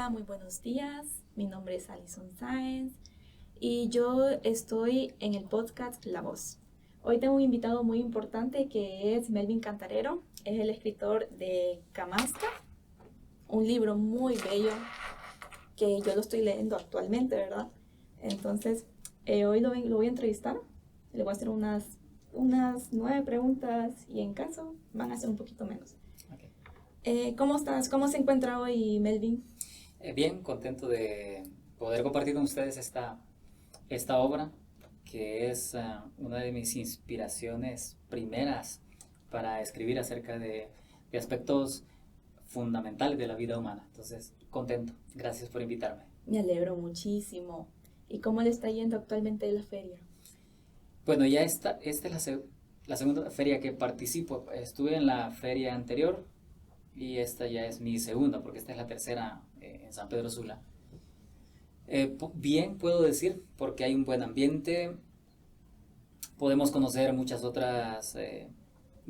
Hola, muy buenos días. Mi nombre es Alison Sáenz y yo estoy en el podcast La Voz. Hoy tengo un invitado muy importante que es Melvin Cantarero. Es el escritor de Camasca, un libro muy bello que yo lo estoy leyendo actualmente, ¿verdad? Entonces, hoy lo voy a entrevistar. Le voy a hacer unas 9 preguntas y en caso van a ser un poquito menos. ¿Cómo estás? ¿Cómo se encuentra hoy, Melvin? Bien, contento de poder compartir con ustedes esta obra, que es una de mis inspiraciones primeras para escribir acerca de aspectos fundamentales de la vida humana. Entonces, contento. Gracias por invitarme. Me alegro muchísimo. ¿Y cómo le está yendo actualmente la feria? Bueno, ya esta es la segunda feria que participo. Estuve en la feria anterior y esta ya es mi segunda, porque esta es la tercera en San Pedro Sula. Bien, puedo decir, porque hay un buen ambiente, podemos conocer muchas otras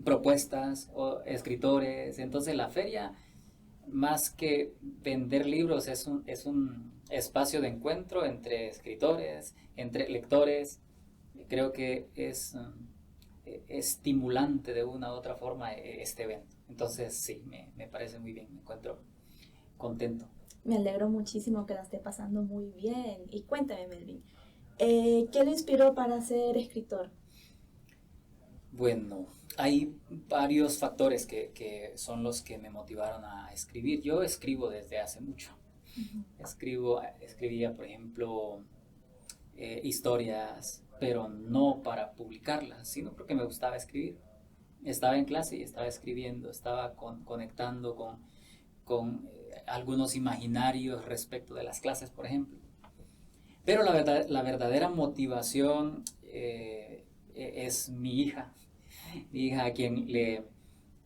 propuestas o escritores. Entonces la feria, más que vender libros, es un espacio de encuentro entre escritores, entre lectores. Creo que es estimulante de una u otra forma este evento. Entonces sí, me parece muy bien, me encuentro contento. Me alegro muchísimo que la esté pasando muy bien. Y cuéntame, Melvin, ¿qué lo inspiró para ser escritor? Bueno, hay varios factores que son los que me motivaron a escribir. Yo escribo desde hace mucho. Escribía, por ejemplo, historias, pero no para publicarlas, sino porque me gustaba escribir. Estaba en clase y estaba escribiendo, estaba conectando con algunos imaginarios respecto de las clases, por ejemplo. Pero la verdadera motivación es mi hija a quien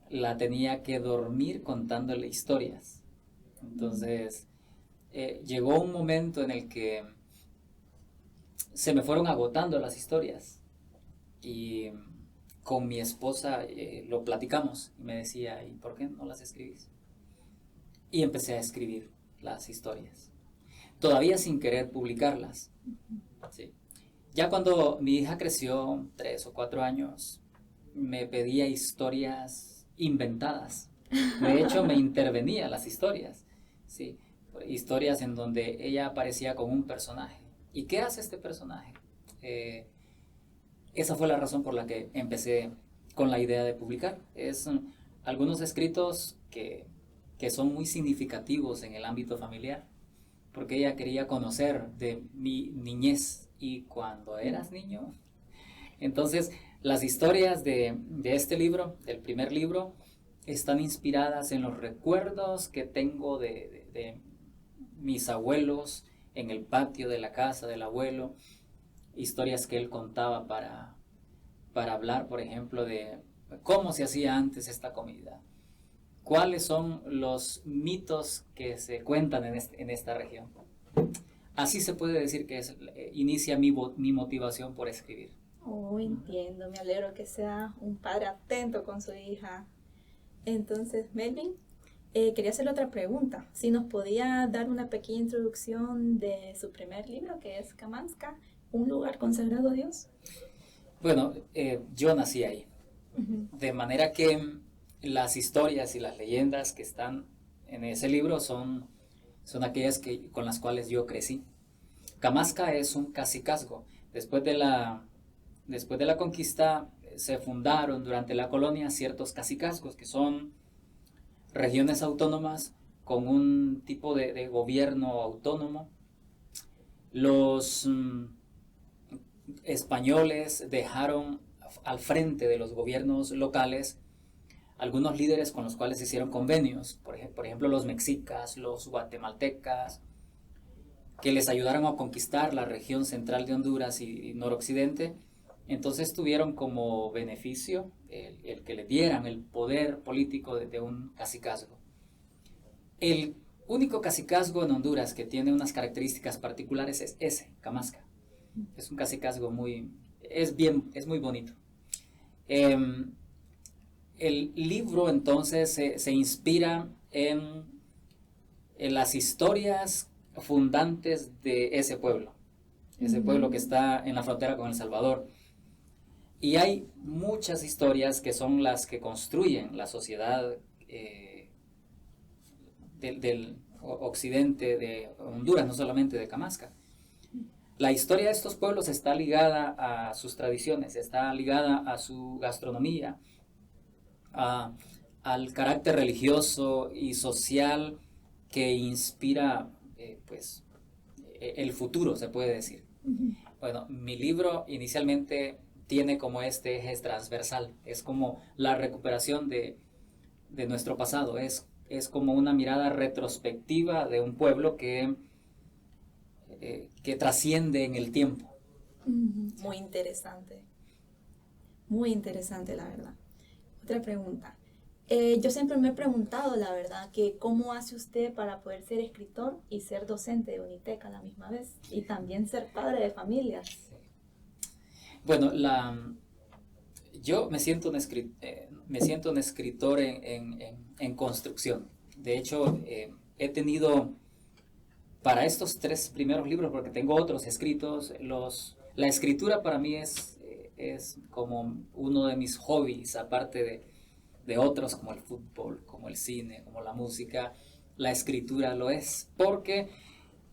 la tenía que dormir contándole historias. Entonces, llegó un momento en el que se me fueron agotando las historias y con mi esposa lo platicamos y me decía, ¿y por qué no las escribís? Y empecé a escribir las historias, todavía sin querer publicarlas. ¿Sí? Ya cuando mi hija creció, 3 o 4 años, me pedía historias inventadas. De hecho, me intervenía las historias. ¿Sí? Historias en donde ella aparecía con un personaje. ¿Y qué hace este personaje? Esa fue la razón por la que empecé con la idea de publicar. Es algunos escritos que son muy significativos en el ámbito familiar, porque ella quería conocer de mi niñez y cuando eras niño. Entonces, las historias de este libro, del primer libro, están inspiradas en los recuerdos que tengo de mis abuelos en el patio de la casa del abuelo, historias que él contaba para hablar, por ejemplo, de cómo se hacía antes esta comida, cuáles son los mitos que se cuentan en esta región. Así se puede decir que inicia mi motivación por escribir. Oh, entiendo. Me alegro que sea un padre atento con su hija. Entonces, Melvin, quería hacerle otra pregunta. Si nos podía dar una pequeña introducción de su primer libro, que es Camasca, un lugar consagrado a Dios. Bueno, yo nací ahí. De manera que las historias y las leyendas que están en ese libro son aquellas con las cuales yo crecí. Camasca es un cacicazgo. Después de la conquista se fundaron durante la colonia ciertos cacicazgos que son regiones autónomas con un tipo de gobierno autónomo. Los españoles dejaron al frente de los gobiernos locales algunos líderes con los cuales se hicieron convenios, por ejemplo los mexicas, los guatemaltecas, que les ayudaron a conquistar la región central de Honduras y noroccidente. Entonces tuvieron como beneficio el que le dieran el poder político de un cacicazgo. El único cacicazgo en Honduras que tiene unas características particulares es ese, Camasca. Es un cacicazgo es muy bonito. El libro entonces se inspira en las historias fundantes de ese pueblo que está en la frontera con El Salvador. Y hay muchas historias que son las que construyen la sociedad del occidente de Honduras, no solamente de Camasca. La historia de estos pueblos está ligada a sus tradiciones, está ligada a su gastronomía, al carácter religioso y social que inspira pues, el futuro, se puede decir. Bueno, mi libro inicialmente tiene como este eje transversal, es como la recuperación de nuestro pasado, es como una mirada retrospectiva de un pueblo que trasciende en el tiempo. Muy interesante la verdad. Otra pregunta. Yo siempre me he preguntado, la verdad, que cómo hace usted para poder ser escritor y ser docente de Unitec a la misma vez, y también ser padre de familia. Bueno, yo me siento un escritor en construcción. De hecho, he tenido, para estos 3 primeros libros, porque tengo otros escritos, la escritura para mí es como uno de mis hobbies, aparte de otros como el fútbol, como el cine, como la música. La escritura lo es, porque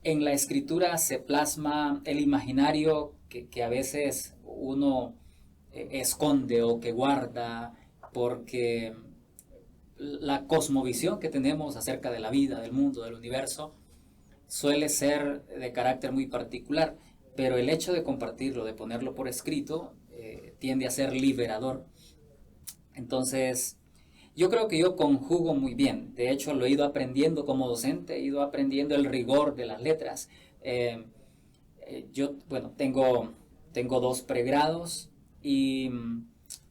en la escritura se plasma el imaginario que a veces uno esconde o que guarda, porque la cosmovisión que tenemos acerca de la vida, del mundo, del universo, suele ser de carácter muy particular, pero el hecho de compartirlo, de ponerlo por escrito, tiende a ser liberador. Entonces, yo creo que yo conjugo muy bien. De hecho, lo he ido aprendiendo como docente, he ido aprendiendo el rigor de las letras. Yo, bueno, tengo 2 pregrados y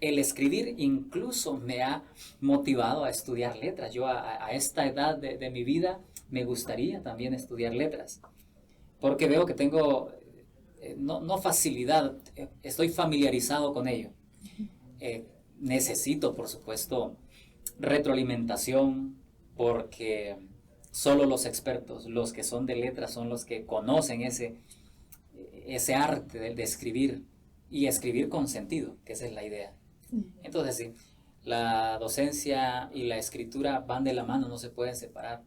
el escribir incluso me ha motivado a estudiar letras. Yo a esta edad de mi vida me gustaría también estudiar letras, porque veo que tengo, no facilidad, estoy familiarizado con ello. Necesito, por supuesto, retroalimentación, porque solo los expertos, los que son de letras, son los que conocen ese arte de escribir, y escribir con sentido, que esa es la idea. Entonces sí, la docencia y la escritura van de la mano, no se pueden separar.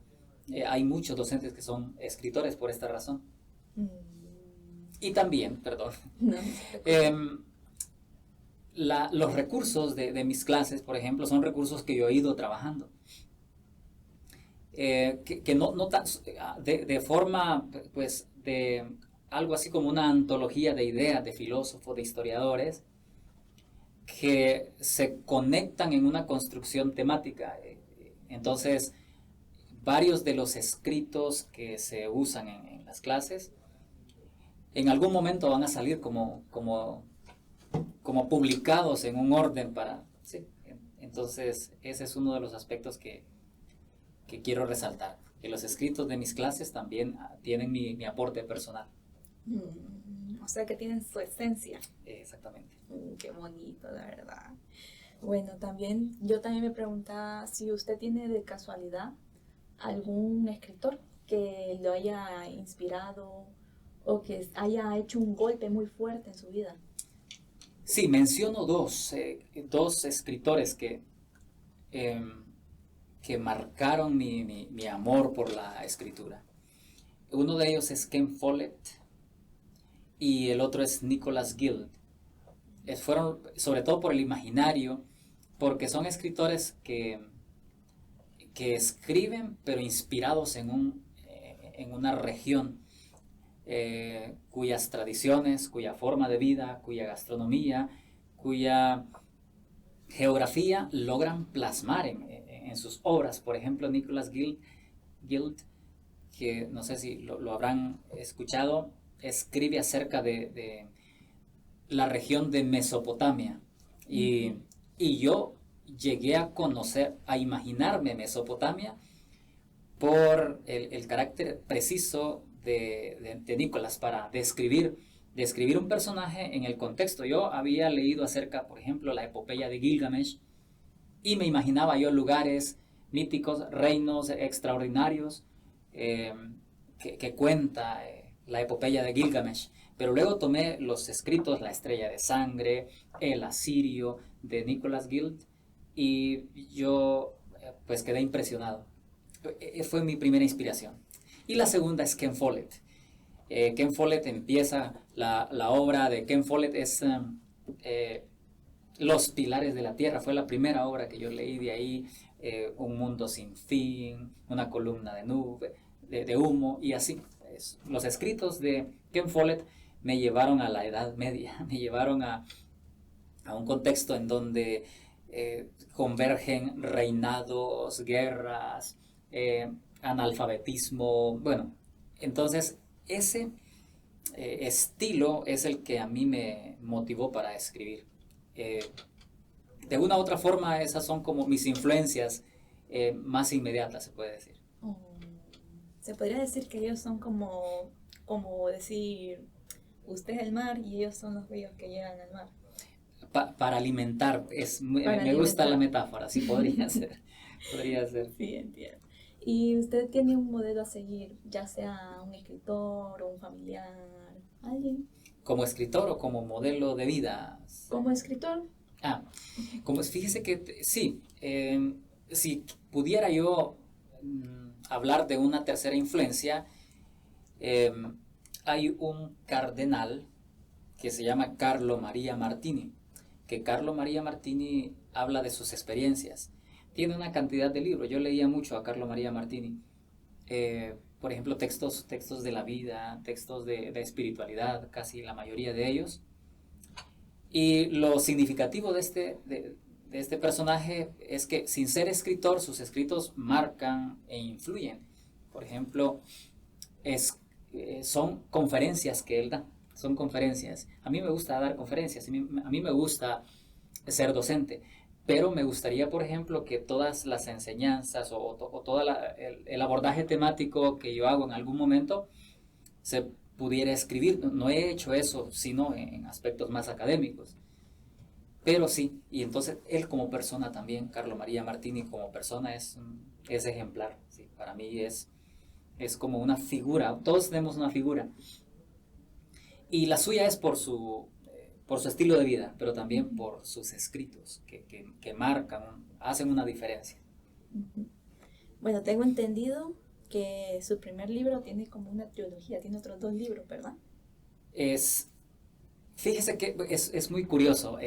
Hay muchos docentes que son escritores por esta razón. Y también, perdón, los recursos de mis clases, por ejemplo, son recursos que yo he ido trabajando. Que no de forma, pues, de algo así como una antología de ideas de filósofos, de historiadores, que se conectan en una construcción temática. Entonces, varios de los escritos que se usan en las clases, en algún momento van a salir como publicados en un orden para... ¿sí? Entonces, ese es uno de los aspectos que quiero resaltar, que los escritos de mis clases también tienen mi aporte personal. O sea, que tienen su esencia. Exactamente. Qué bonito, la verdad. Bueno, yo también me preguntaba si usted tiene de casualidad algún escritor que lo haya inspirado o que haya hecho un golpe muy fuerte en su vida. Sí, menciono dos escritores que marcaron mi amor por la escritura. Uno de ellos es Ken Follett y el otro es Nicholas Guild. Fueron sobre todo por el imaginario, porque son escritores que escriben pero inspirados en una región cuyas tradiciones, cuya forma de vida, cuya gastronomía, cuya geografía logran plasmar en sus obras. Por ejemplo, Nicholas Guild, que no sé si lo habrán escuchado, escribe acerca de la región de Mesopotamia. Y yo llegué a conocer, a imaginarme Mesopotamia por el carácter preciso de Nicholas para describir un personaje en el contexto. Yo había leído acerca, por ejemplo, la epopeya de Gilgamesh, y me imaginaba yo lugares míticos, reinos extraordinarios, que cuenta la epopeya de Gilgamesh, pero luego tomé los escritos La estrella de sangre, El asirio de Nicholas Guild, y yo pues quedé impresionado. Fue mi primera inspiración. Y la segunda es Ken Follett. Ken Follett empieza, la obra de Ken Follett es Los pilares de la tierra, fue la primera obra que yo leí. De ahí Un mundo sin fin, Una columna de nube, de humo, y así. Los escritos de Ken Follett me llevaron a la Edad Media, me llevaron a un contexto en donde convergen reinados, guerras, analfabetismo. Bueno, entonces ese estilo es el que a mí me motivó para escribir. De una u otra forma, esas son como mis influencias más inmediatas, se puede decir. Se podría decir que ellos son como decir, usted es el mar y ellos son los ríos que llegan al mar. Para alimentar, me gusta la metáfora, sí, podría ser. Podría ser. Sí, entiendo. ¿Y usted tiene un modelo a seguir, ya sea un escritor o un familiar, alguien? ¿Como escritor o como modelo de vida? ¿Como escritor? Fíjese que sí, si pudiera yo hablar de una tercera influencia, hay un cardenal que se llama Carlo Maria Martini, que Carlo Maria Martini habla de sus experiencias. Tiene una cantidad de libros. Yo leía mucho a Carlo Maria Martini. Por ejemplo, textos de la vida, textos de espiritualidad, casi la mayoría de ellos. Y lo significativo de este personaje es que, sin ser escritor, sus escritos marcan e influyen. Por ejemplo, son conferencias que él da. Son conferencias. A mí me gusta dar conferencias. A mí me gusta ser docente. Pero me gustaría, por ejemplo, que todas las enseñanzas o todo el abordaje temático que yo hago en algún momento se pudiera escribir. No he hecho eso, sino en aspectos más académicos. Pero sí, y entonces él como persona también, Carlo Maria Martini como persona es ejemplar. Sí, para mí es como una figura. Todos tenemos una figura. Y la suya es por su estilo de vida, pero también por sus escritos que marcan, hacen una diferencia. Bueno, tengo entendido que su primer libro tiene como una trilogía, tiene otros 2 libros, ¿verdad? Fíjese que es muy curioso.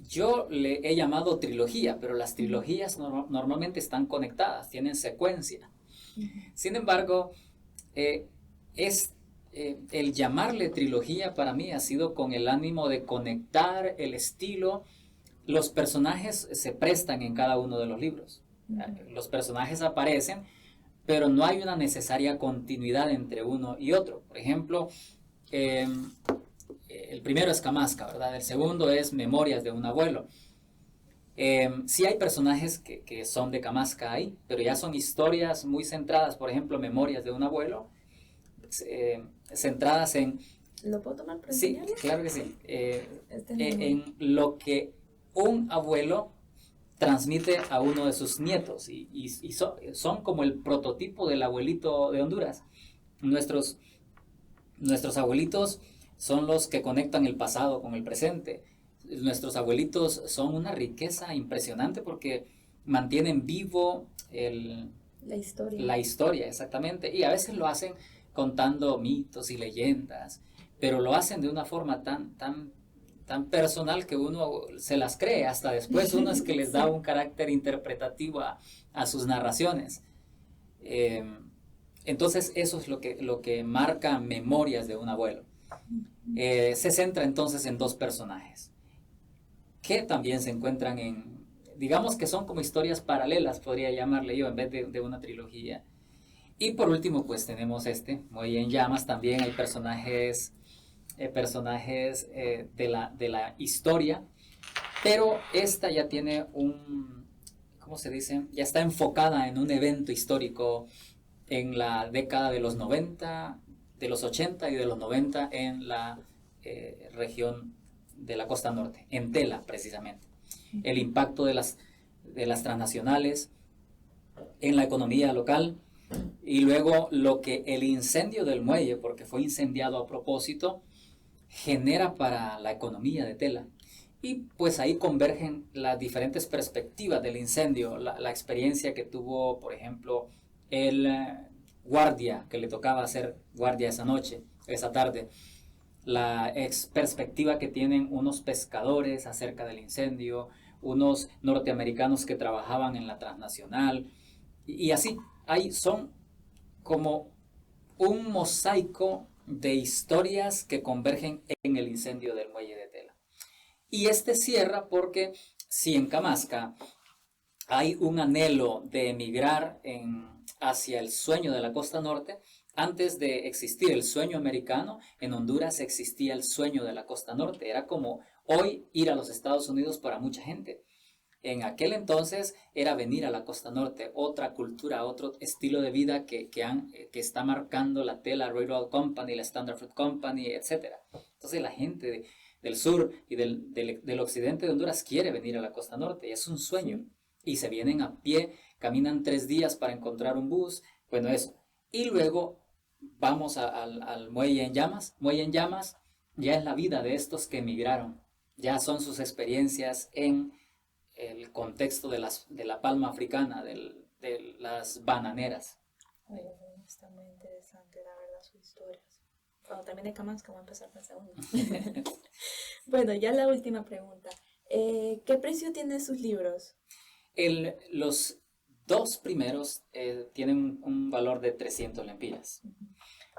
Yo le he llamado trilogía, pero las trilogías normalmente están conectadas, tienen secuencia. Sin embargo, el llamarle trilogía para mí ha sido con el ánimo de conectar el estilo. Los personajes se prestan en cada uno de los libros. Los personajes aparecen, pero no hay una necesaria continuidad entre uno y otro. Por ejemplo, el primero es Kamasca, ¿verdad? El segundo es Memorias de un abuelo. Sí hay personajes que son de Kamasca ahí, pero ya son historias muy centradas. Por ejemplo, Memorias de un abuelo, centradas en... ¿Lo puedo tomar para Sí, enseñarle? claro que sí. En lo que un abuelo transmite a uno de sus nietos, y son como el prototipo del abuelito de Honduras. Nuestros abuelitos son los que conectan el pasado con el presente. Nuestros abuelitos son una riqueza impresionante porque mantienen vivo la historia, exactamente, y a veces lo hacen contando mitos y leyendas, pero lo hacen de una forma tan personal que uno se las cree. Hasta después uno es que les da un carácter interpretativo a sus narraciones. Entonces eso es lo que marca Memorias de un abuelo. Se centra entonces en 2 personajes que también se encuentran digamos que son como historias paralelas, podría llamarle yo, en vez de una trilogía. Y por último, pues tenemos Muelle en llamas. También hay personajes de la historia, pero esta ya tiene ¿cómo se dice? Ya está enfocada en un evento histórico en la década de los 90, de los 80 y de los 90 en la región de la costa norte, en Tela precisamente. El impacto de las transnacionales en la economía local. Y luego lo que el incendio del muelle, porque fue incendiado a propósito, genera para la economía de Tela. Y pues ahí convergen las diferentes perspectivas del incendio, la experiencia que tuvo, por ejemplo, el guardia que le tocaba hacer guardia esa noche, esa tarde, la perspectiva que tienen unos pescadores acerca del incendio, unos norteamericanos que trabajaban en la transnacional, y así, ahí son como un mosaico de historias que convergen en el incendio del muelle de Tela. Y este cierra porque si en Camasca hay un anhelo de emigrar hacia el sueño de la costa norte, antes de existir el sueño americano, en Honduras existía el sueño de la costa norte. Era como hoy ir a los Estados Unidos para mucha gente. En aquel entonces era venir a la costa norte, otra cultura, otro estilo de vida que está marcando la Tela Railroad Company, la Standard Fruit Company, etc. Entonces la gente del sur y del occidente de Honduras quiere venir a la costa norte y es un sueño. Y se vienen a pie, caminan 3 días para encontrar un bus, bueno, eso. Y luego vamos al Muelle en Llamas. Muelle en Llamas ya es la vida de estos que emigraron, ya son sus experiencias en el contexto de la palma africana, de las bananeras. Está muy interesante, la verdad, sus historias. Cuando termine Camasca, voy a empezar con el segundo. Bueno, ya la última pregunta. ¿Qué precio tienen sus libros? Los 2 primeros tienen un valor de 300 lempiras.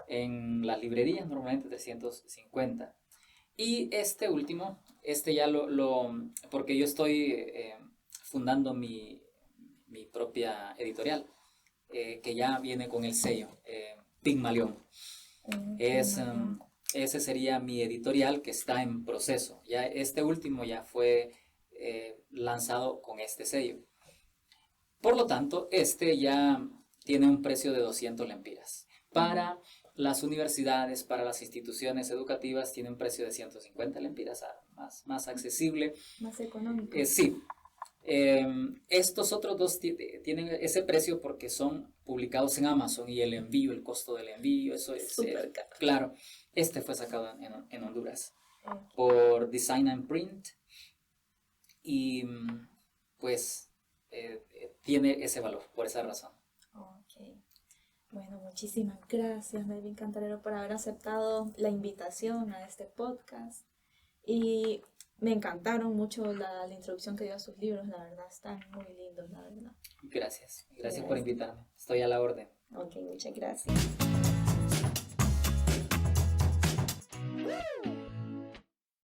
En las librerías normalmente 350. Y este último, ya porque yo estoy fundando mi propia editorial, que ya viene con el sello, Pigmalión. Ese sería mi editorial que está en proceso. Ya este último ya fue lanzado con este sello. Por lo tanto, este ya tiene un precio de 200 lempiras. Para las universidades, para las instituciones educativas, tiene un precio de 150 lempiras, más accesible. Más económico. Sí. Estos otros 2 tienen ese precio porque son publicados en Amazon y el envío, el costo del envío, eso es súper caro. Claro. Este fue sacado en Honduras por Design and Print y pues tiene ese valor por esa razón. Ok. Bueno, muchísimas gracias, Melvin Cantarero, por haber aceptado la invitación a este podcast. Y me encantaron mucho la introducción que dio a sus libros, la verdad, están muy lindos, la verdad. Gracias por invitarme, estoy a la orden. Ok, muchas gracias.